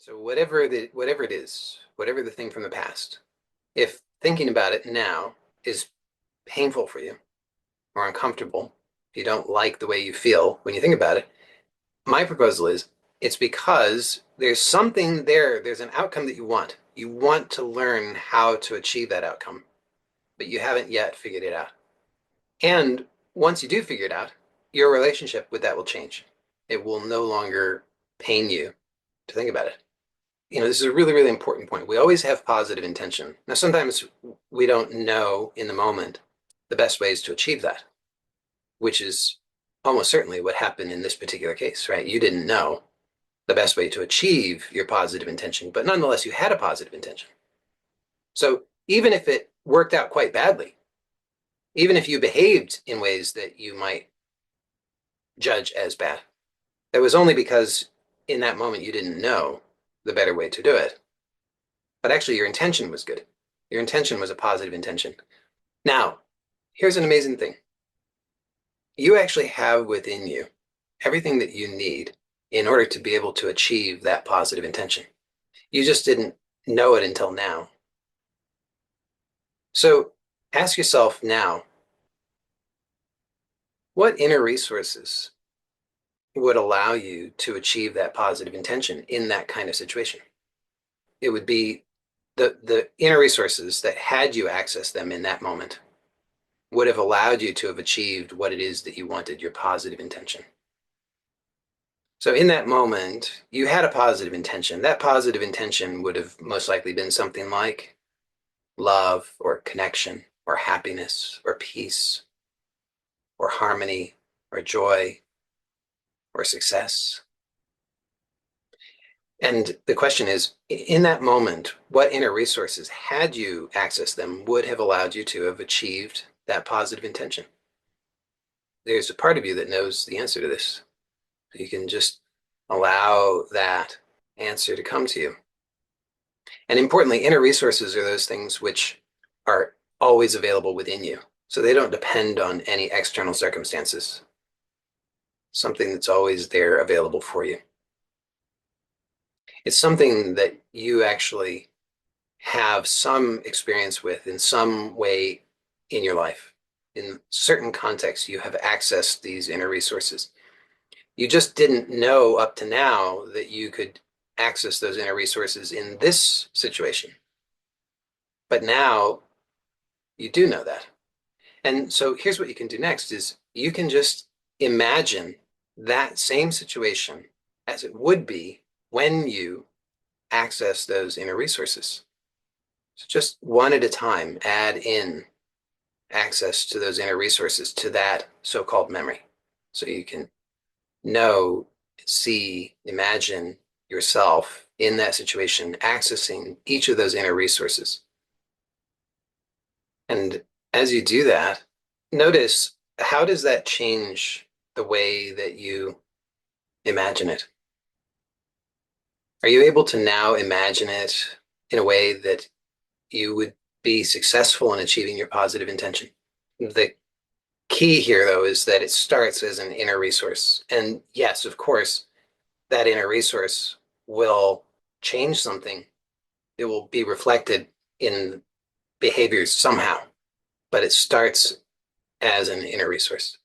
So whatever it is, whatever the thing from the past, if thinking about it now is painful for you or uncomfortable, if you don't like the way you feel when you think about it, my proposal is it's because there's something there, there's an outcome that you want. You want to learn how to achieve that outcome, but you haven't yet figured it out. And once you do figure it out, your relationship with that will change. It will no longer pain you to think about it. This is a really, really important point. We always have positive intention. Now, sometimes we don't know in the moment the best ways to achieve that, which is almost certainly what happened in this particular case, right? You didn't know the best way to achieve your positive intention, but nonetheless, you had a positive intention. So even if it worked out quite badly, even if you behaved in ways that you might judge as bad, that was only because in that moment you didn't know the better way to do it. But actually, your intention was good. Your intention was a positive intention. Now, here's an amazing thing. You actually have within you everything that you need in order to be able to achieve that positive intention. You just didn't know it until now. So ask yourself now, what inner resources would allow you to achieve that positive intention in that kind of situation? It would be the inner resources that, had you accessed them in that moment, would have allowed you to have achieved what it is that you wanted, your positive intention. So in that moment, you had a positive intention. That positive intention would have most likely been something like love or connection or happiness or peace or harmony or joy or success. And the question is, in that moment, what inner resources, had you accessed them, would have allowed you to have achieved that positive intention? There's a part of you that knows the answer to this. You can just allow that answer to come to you. And importantly, inner resources are those things which are always available within you. So they don't depend on any external circumstances. Something that's always there available for you. It's something that you actually have some experience with in some way in your life. In certain contexts, you have accessed these inner resources. You just didn't know up to now that you could access those inner resources in this situation. But now you do know that. And so here's what you can do next is you can just imagine that same situation as it would be when you access those inner resources. So just one at a time, add in access to those inner resources to that so-called memory. So you can know, see, imagine yourself in that situation, accessing each of those inner resources. And as you do that, notice, how does that change the way that you imagine it? Are you able to now imagine it in a way that you would be successful in achieving your positive intention? The key here, though, is that it starts as an inner resource. And yes, of course, that inner resource will change something. It will be reflected in behaviors somehow, but it starts as an inner resource.